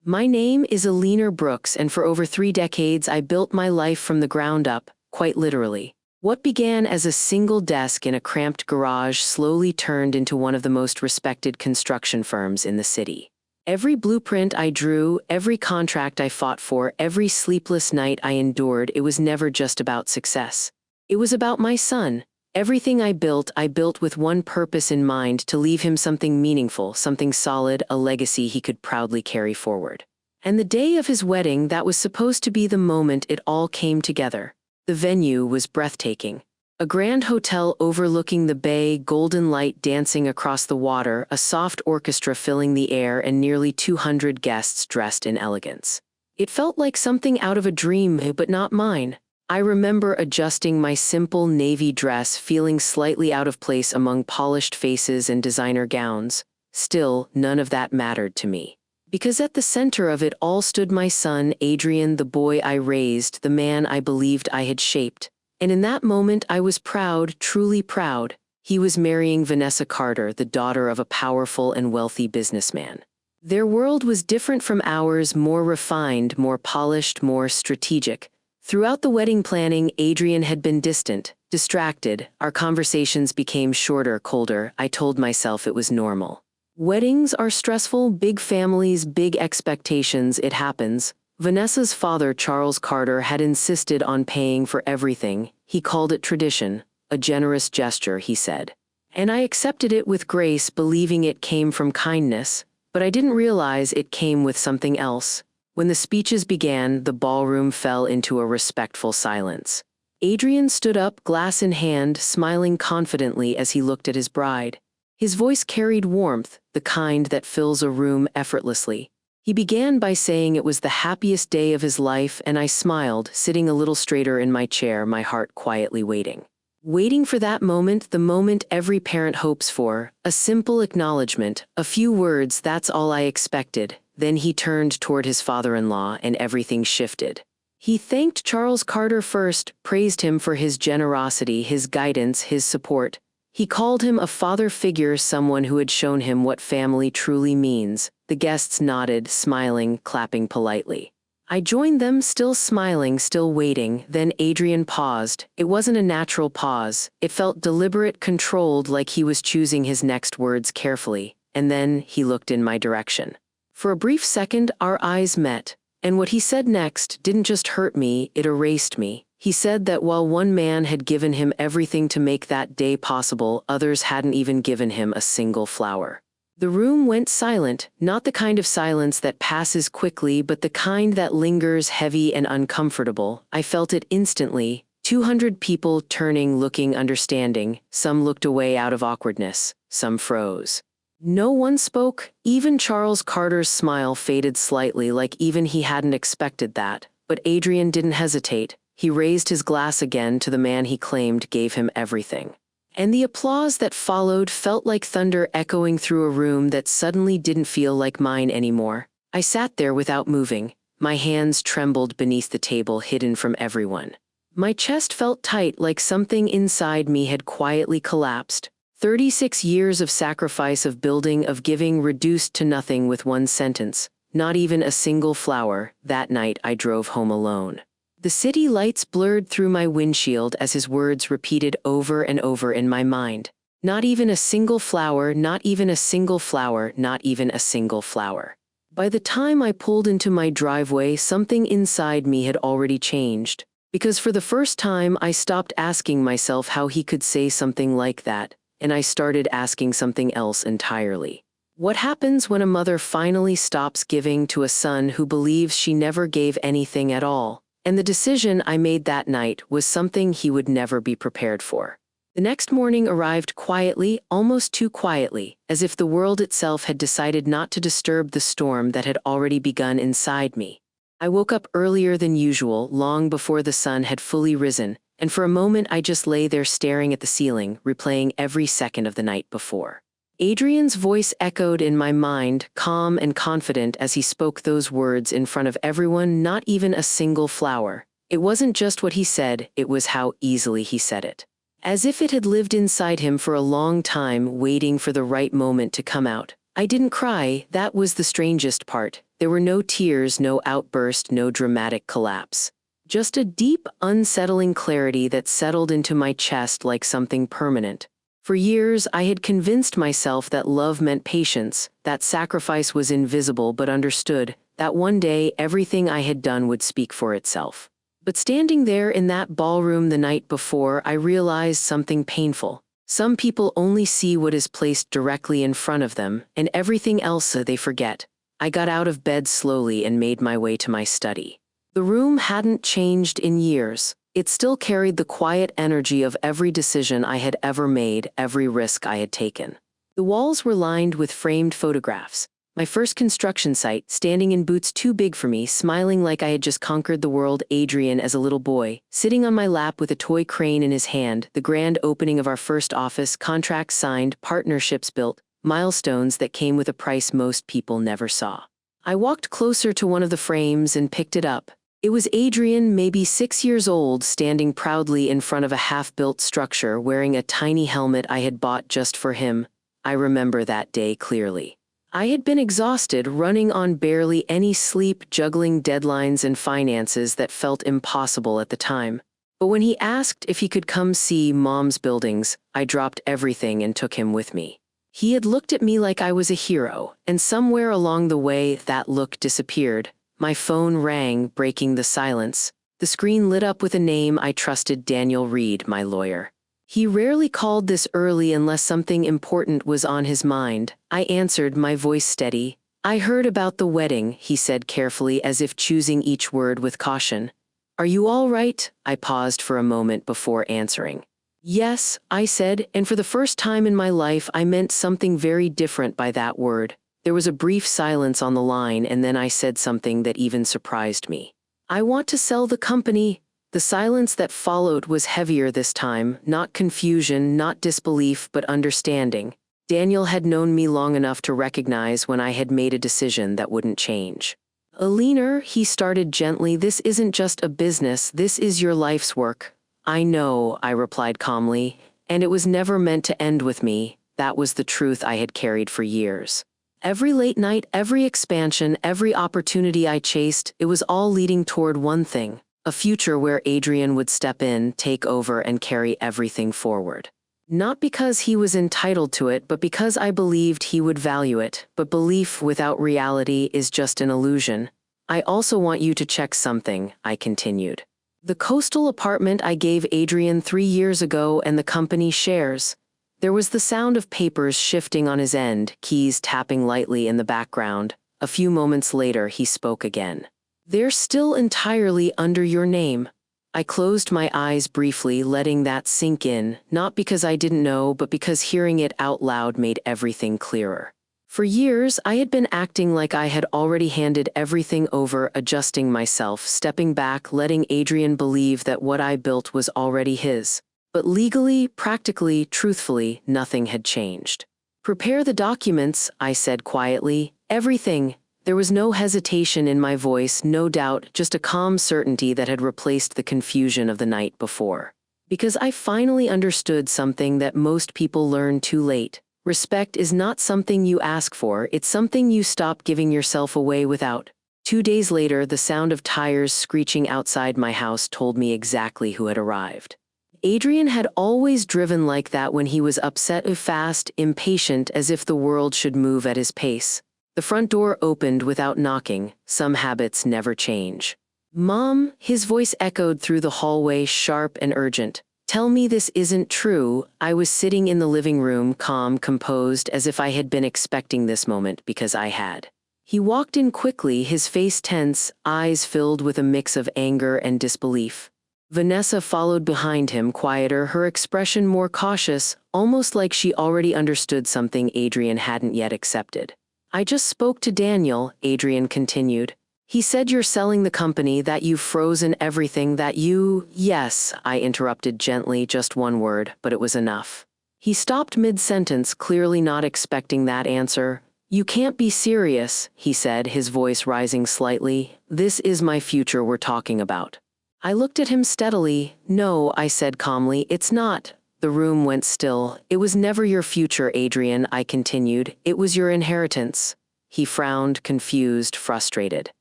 My name is Alina Brooks, and for over 3 decades I built my life from the ground up, quite literally. What began as a single desk in a cramped garage slowly turned into one of the most respected construction firms in the city. Every blueprint I drew, every contract I fought for, every sleepless night I endured, it was never just about success. It was about my son. Everything I built with one purpose in mind: to leave him something meaningful, something solid, a legacy he could proudly carry forward. And the day of his wedding, that was supposed to be the moment it all came together. The venue was breathtaking. A grand hotel overlooking the bay, golden light dancing across the water, a soft orchestra filling the air, and nearly 200 guests dressed in elegance. It felt like something out of a dream, but not mine. I remember adjusting my simple navy dress, feeling slightly out of place among polished faces and designer gowns. Still, none of that mattered to me. Because at the center of it all stood my son, Adrian, the boy I raised, the man I believed I had shaped. And in that moment I was proud, truly proud. He was marrying Vanessa Carter, the daughter of a powerful and wealthy businessman. Their world was different from ours, more refined, more polished, more strategic. Throughout the wedding planning, Adrian had been distant, distracted. Our conversations became shorter, colder. I told myself it was normal. Weddings are stressful, big families, big expectations, it happens. Vanessa's father, Charles Carter, had insisted on paying for everything. He called it tradition, a generous gesture, he said. And I accepted it with grace, believing it came from kindness, but I didn't realize it came with something else. When the speeches began, the ballroom fell into a respectful silence. Adrian stood up, glass in hand, smiling confidently as he looked at his bride. His voice carried warmth, the kind that fills a room effortlessly. He began by saying it was the happiest day of his life, and I smiled, sitting a little straighter in my chair, my heart quietly waiting. Waiting for that moment, the moment every parent hopes for, a simple acknowledgement, a few words, that's all I expected. Then he turned toward his father-in-law, and everything shifted. He thanked Charles Carter first, praised him for his generosity, his guidance, his support. He called him a father figure, someone who had shown him what family truly means. The guests nodded, smiling, clapping politely. I joined them, still smiling, still waiting. Then Adrian paused. It wasn't a natural pause. It felt deliberate, controlled, like he was choosing his next words carefully. And then he looked in my direction. For a brief second, our eyes met. And what he said next didn't just hurt me, it erased me. He said that while one man had given him everything to make that day possible, others hadn't even given him a single flower. The room went silent, not the kind of silence that passes quickly, but the kind that lingers, heavy and uncomfortable. I felt it instantly. 200 people turning, looking, understanding. Some looked away out of awkwardness. Some froze. No one spoke. Even Charles Carter's smile faded slightly, like even he hadn't expected that. But Adrian didn't hesitate. He raised his glass again to the man he claimed gave him everything. And the applause that followed felt like thunder echoing through a room that suddenly didn't feel like mine anymore. I sat there without moving. My hands trembled beneath the table, hidden from everyone. My chest felt tight, like something inside me had quietly collapsed. 36 years of sacrifice, of building, of giving, reduced to nothing with one sentence. Not even a single flower. That night I drove home alone. The city lights blurred through my windshield as his words repeated over and over in my mind. Not even a single flower, not even a single flower, not even a single flower. By the time I pulled into my driveway, something inside me had already changed. Because for the first time, I stopped asking myself how he could say something like that, and I started asking something else entirely. What happens when a mother finally stops giving to a son who believes she never gave anything at all? And the decision I made that night was something he would never be prepared for. The next morning arrived quietly, almost too quietly, as if the world itself had decided not to disturb the storm that had already begun inside me. I woke up earlier than usual, long before the sun had fully risen, and for a moment I just lay there staring at the ceiling, replaying every second of the night before. Adrian's voice echoed in my mind, calm and confident as he spoke those words in front of everyone, not even a single flower. It wasn't just what he said, it was how easily he said it. As if it had lived inside him for a long time, waiting for the right moment to come out. I didn't cry, that was the strangest part. There were no tears, no outburst, no dramatic collapse. Just a deep, unsettling clarity that settled into my chest like something permanent. For years, I had convinced myself that love meant patience, that sacrifice was invisible but understood, that one day everything I had done would speak for itself. But standing there in that ballroom the night before, I realized something painful. Some people only see what is placed directly in front of them, and everything else they forget. I got out of bed slowly and made my way to my study. The room hadn't changed in years. It still carried the quiet energy of every decision I had ever made, every risk I had taken. The walls were lined with framed photographs. My first construction site, standing in boots too big for me, smiling like I had just conquered the world, Adrian as a little boy, sitting on my lap with a toy crane in his hand, the grand opening of our first office, contracts signed, partnerships built, milestones that came with a price most people never saw. I walked closer to one of the frames and picked it up. It was Adrian, maybe 6 years old, standing proudly in front of a half-built structure, wearing a tiny helmet I had bought just for him. I remember that day clearly. I had been exhausted, running on barely any sleep, juggling deadlines and finances that felt impossible at the time. But when he asked if he could come see Mom's buildings, I dropped everything and took him with me. He had looked at me like I was a hero, and somewhere along the way, that look disappeared. My phone rang, breaking the silence. The screen lit up with a name I trusted: Daniel Reed, my lawyer. He rarely called this early unless something important was on his mind. I answered, my voice steady. I heard about the wedding, he said carefully, as if choosing each word with caution. Are you all right? I paused for a moment before answering. Yes, I said, and for the first time in my life I meant something very different by that word. There was a brief silence on the line, and then I said something that even surprised me. I want to sell the company. The silence that followed was heavier this time, not confusion, not disbelief, but understanding. Daniel had known me long enough to recognize when I had made a decision that wouldn't change. Alina, he started gently, this isn't just a business, this is your life's work. I know, I replied calmly, and it was never meant to end with me. That was the truth I had carried for years. Every late night, every expansion, every opportunity I chased, it was all leading toward one thing: a future where Adrian would step in, take over, and carry everything forward. Not because he was entitled to it, but because I believed he would value it. But belief without reality is just an illusion. I also want you to check something, I continued. The coastal apartment I gave Adrian 3 years ago and the company shares. There was the sound of papers shifting on his end, keys tapping lightly in the background. A few moments later, he spoke again. They're still entirely under your name. I closed my eyes briefly, letting that sink in, not because I didn't know, but because hearing it out loud made everything clearer. For years, I had been acting like I had already handed everything over, adjusting myself, stepping back, letting Adrian believe that what I built was already his. But legally, practically, truthfully, nothing had changed. Prepare the documents, I said quietly. Everything. There was no hesitation in my voice, no doubt, just a calm certainty that had replaced the confusion of the night before. Because I finally understood something that most people learn too late. Respect is not something you ask for, it's something you stop giving yourself away without. 2 days later, the sound of tires screeching outside my house told me exactly who had arrived. Adrian had always driven like that when he was upset, fast, impatient, as if the world should move at his pace. The front door opened without knocking. Some habits never change. Mom, his voice echoed through the hallway, sharp and urgent. Tell me this isn't true. I was sitting in the living room, calm, composed, as if I had been expecting this moment because I had. He walked in quickly, his face tense, eyes filled with a mix of anger and disbelief. Vanessa followed behind him, quieter, her expression more cautious, almost like she already understood something Adrian hadn't yet accepted. I just spoke to Daniel, Adrian continued. He said you're selling the company, that you've frozen everything, that you... Yes, I interrupted gently, just one word, but it was enough. He stopped mid-sentence, clearly not expecting that answer. You can't be serious, he said, his voice rising slightly. This is my future we're talking about. I looked at him steadily. No, I said calmly, it's not. The room went still. It was never your future, Adrian, I continued. It was your inheritance. He frowned, confused, frustrated.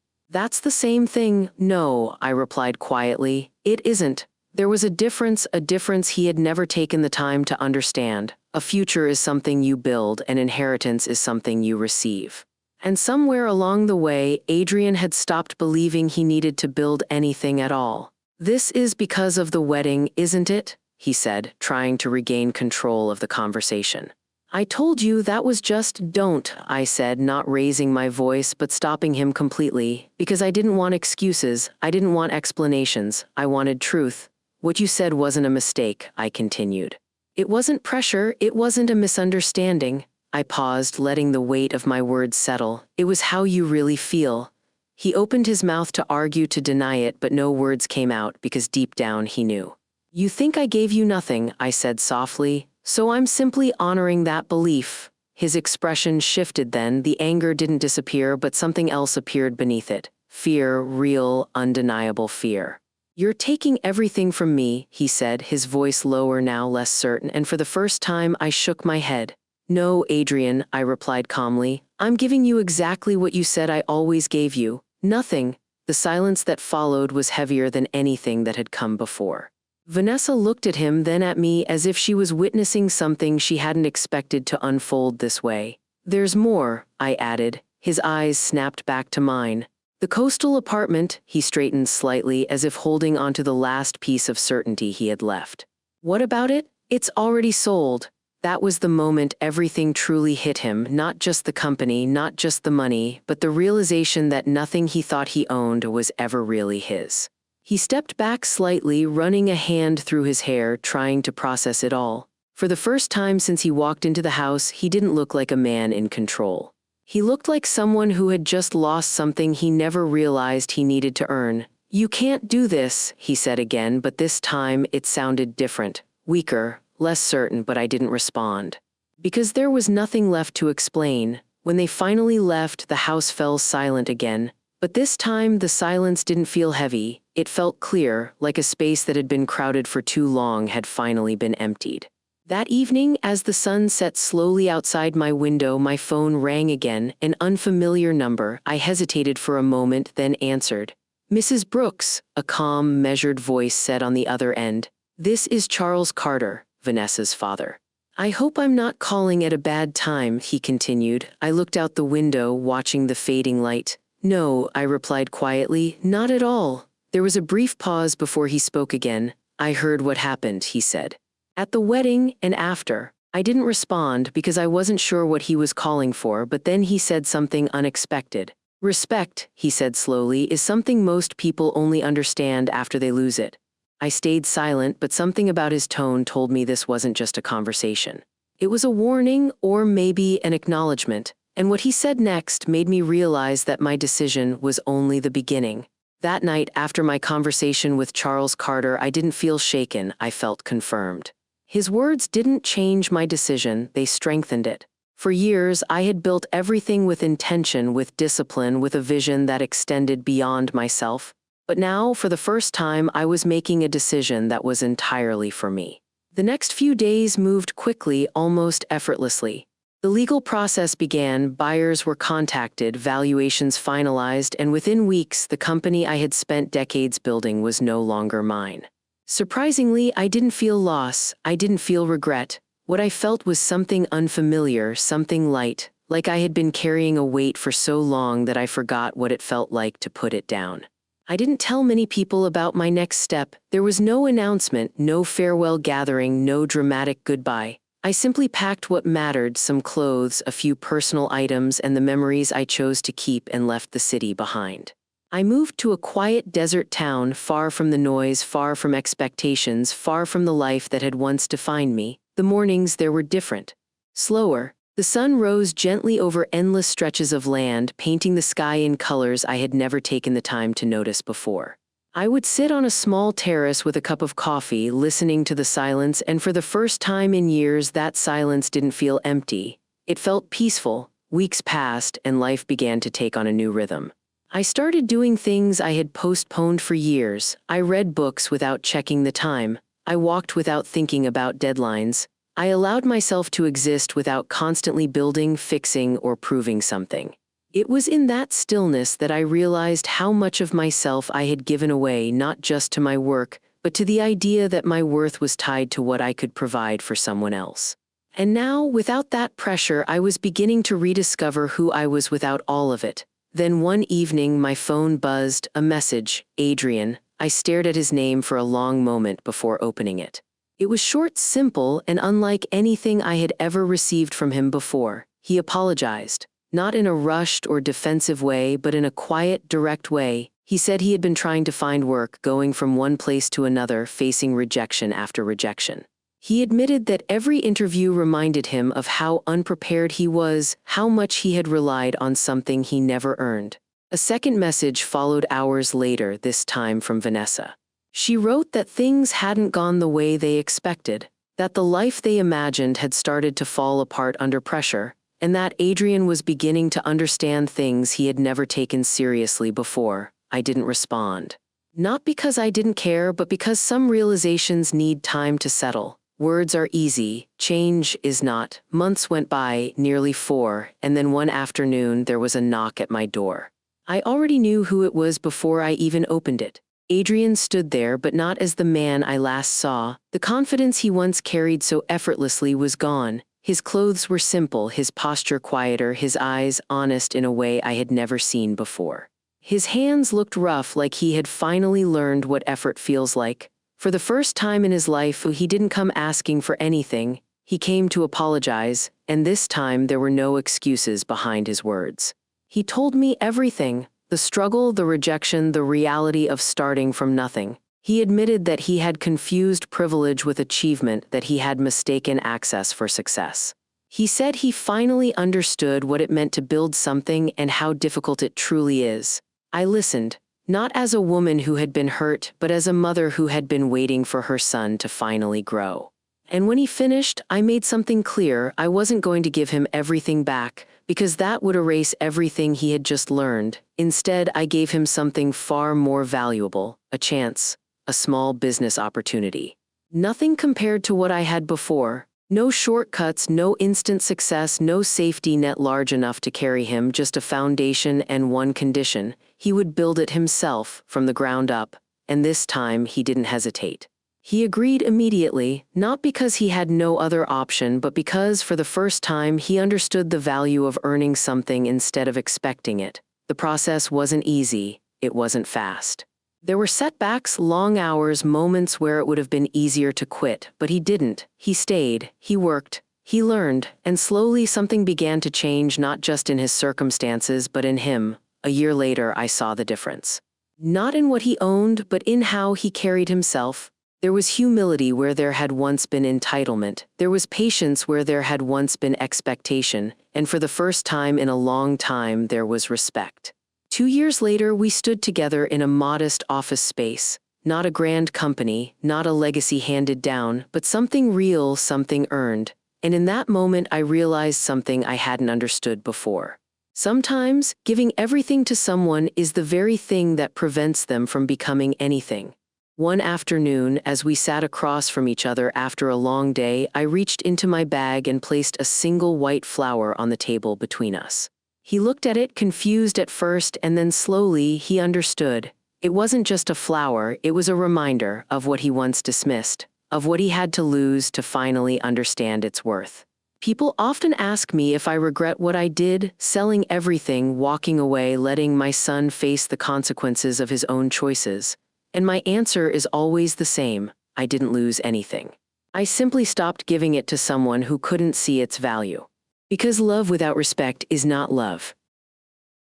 That's the same thing. No, I replied quietly. It isn't. There was a difference he had never taken the time to understand. A future is something you build, and inheritance is something you receive. And somewhere along the way, Adrian had stopped believing he needed to build anything at all. This is because of the wedding, isn't it? He said, trying to regain control of the conversation. I told you that was just don't, I said, not raising my voice but stopping him completely, because I didn't want excuses, I didn't want explanations, I wanted truth. What you said wasn't a mistake, I continued. It wasn't pressure, it wasn't a misunderstanding. I paused, letting the weight of my words settle. It was how you really feel. He opened his mouth to argue, to deny it, but no words came out because deep down he knew. You think I gave you nothing, I said softly, so I'm simply honoring that belief. His expression shifted then. The anger didn't disappear, but something else appeared beneath it. Fear, real, undeniable fear. You're taking everything from me, he said, his voice lower now, less certain, and for the first time I shook my head. No, Adrian, I replied calmly. I'm giving you exactly what you said I always gave you. Nothing. The silence that followed was heavier than anything that had come before. Vanessa looked at him, then at me, as if she was witnessing something she hadn't expected to unfold this way. There's more, I added. His eyes snapped back to mine. The coastal apartment, he straightened slightly, as if holding onto the last piece of certainty he had left. What about it? It's already sold. That was the moment everything truly hit him, not just the company, not just the money, but the realization that nothing he thought he owned was ever really his. He stepped back slightly, running a hand through his hair, trying to process it all. For the first time since he walked into the house, he didn't look like a man in control. He looked like someone who had just lost something he never realized he needed to earn. You can't do this, he said again, but this time it sounded different, weaker, less certain, but I didn't respond. Because there was nothing left to explain. When they finally left, the house fell silent again. But this time, the silence didn't feel heavy. It felt clear, like a space that had been crowded for too long had finally been emptied. That evening, as the sun set slowly outside my window, my phone rang again, an unfamiliar number. I hesitated for a moment, then answered. Mrs. Brooks, a calm, measured voice said on the other end. This is Charles Carter, Vanessa's father. I hope I'm not calling at a bad time, he continued. I looked out the window, watching the fading light. No, I replied quietly, not at all. There was a brief pause before he spoke again. I heard what happened, he said. At the wedding and after. I didn't respond because I wasn't sure what he was calling for, but then he said something unexpected. Respect, he said slowly, is something most people only understand after they lose it. I stayed silent, but something about his tone told me this wasn't just a conversation. It was a warning, or maybe an acknowledgement. And what he said next made me realize that my decision was only the beginning. That night, after my conversation with Charles Carter, I didn't feel shaken, I felt confirmed. His words didn't change my decision, they strengthened it. For years, I had built everything with intention, with discipline, with a vision that extended beyond myself. But now, for the first time, I was making a decision that was entirely for me. The next few days moved quickly, almost effortlessly. The legal process began, buyers were contacted, valuations finalized, and within weeks, the company I had spent decades building was no longer mine. Surprisingly, I didn't feel loss, I didn't feel regret. What I felt was something unfamiliar, something light, like I had been carrying a weight for so long that I forgot what it felt like to put it down. I didn't tell many people about my next step. There was no announcement, no farewell gathering, no dramatic goodbye. I simply packed what mattered, some clothes, a few personal items, and the memories I chose to keep, and left the city behind. I moved to a quiet desert town, far from the noise, far from expectations, far from the life that had once defined me. The mornings there were different. Slower. The sun rose gently over endless stretches of land, painting the sky in colors I had never taken the time to notice before. I would sit on a small terrace with a cup of coffee, listening to the silence, and for the first time in years, that silence didn't feel empty. It felt peaceful. Weeks passed, and life began to take on a new rhythm. I started doing things I had postponed for years. I read books without checking the time. I walked without thinking about deadlines. I allowed myself to exist without constantly building, fixing, or proving something. It was in that stillness that I realized how much of myself I had given away, not just to my work, but to the idea that my worth was tied to what I could provide for someone else. And now, without that pressure, I was beginning to rediscover who I was without all of it. Then one evening, my phone buzzed, a message, Adrian. I stared at his name for a long moment before opening it. It was short, simple, and unlike anything I had ever received from him before. He apologized, not in a rushed or defensive way, but in a quiet, direct way. He said he had been trying to find work, going from one place to another, facing rejection after rejection. He admitted that every interview reminded him of how unprepared he was, how much he had relied on something he never earned. A second message followed hours later, this time from Vanessa. She wrote that things hadn't gone the way they expected, that the life they imagined had started to fall apart under pressure, and that Adrian was beginning to understand things he had never taken seriously before. I didn't respond. Not because I didn't care, but because some realizations need time to settle. Words are easy, change is not. Months went by, nearly 4, and then one afternoon there was a knock at my door. I already knew who it was before I even opened it. Adrian stood there, but not as the man I last saw. The confidence he once carried so effortlessly was gone. His clothes were simple, his posture quieter, his eyes honest in a way I had never seen before. His hands looked rough, like he had finally learned what effort feels like. For the first time in his life, he didn't come asking for anything. He came to apologize, and this time there were no excuses behind his words. He told me everything, the struggle, the rejection, the reality of starting from nothing. He admitted that he had confused privilege with achievement, that he had mistaken access for success. He said he finally understood what it meant to build something and how difficult it truly is. I listened, not as a woman who had been hurt, but as a mother who had been waiting for her son to finally grow. And when he finished, I made something clear. I wasn't going to give him everything back, because that would erase everything he had just learned. Instead, I gave him something far more valuable, a chance, a small business opportunity. Nothing compared to what I had before. No shortcuts, no instant success, no safety net large enough to carry him, just a foundation and one condition. He would build it himself, from the ground up, and this time he didn't hesitate. He agreed immediately, not because he had no other option, but because, for the first time, he understood the value of earning something instead of expecting it. The process wasn't easy, it wasn't fast. There were setbacks, long hours, moments where it would have been easier to quit, but he didn't. He stayed, he worked, he learned, and slowly something began to change, not just in his circumstances, but in him. A year later, I saw the difference. Not in what he owned, but in how he carried himself. There was humility where there had once been entitlement. There was patience where there had once been expectation. And for the first time in a long time, there was respect. 2 years later, we stood together in a modest office space. Not a grand company, not a legacy handed down, but something real, something earned. And in that moment, I realized something I hadn't understood before. Sometimes, giving everything to someone is the very thing that prevents them from becoming anything. One afternoon, as we sat across from each other after a long day, I reached into my bag and placed a single white flower on the table between us. He looked at it, confused at first, and then slowly he understood. It wasn't just a flower, it was a reminder of what he once dismissed, of what he had to lose to finally understand its worth. People often ask me if I regret what I did, selling everything, walking away, letting my son face the consequences of his own choices. And my answer is always the same: I didn't lose anything. I simply stopped giving it to someone who couldn't see its value. Because love without respect is not love.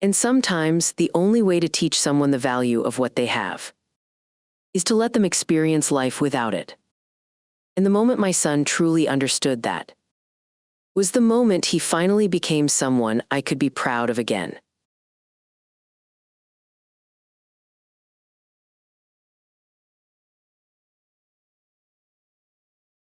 And sometimes the only way to teach someone the value of what they have is to let them experience life without it. And the moment my son truly understood that was the moment he finally became someone I could be proud of again.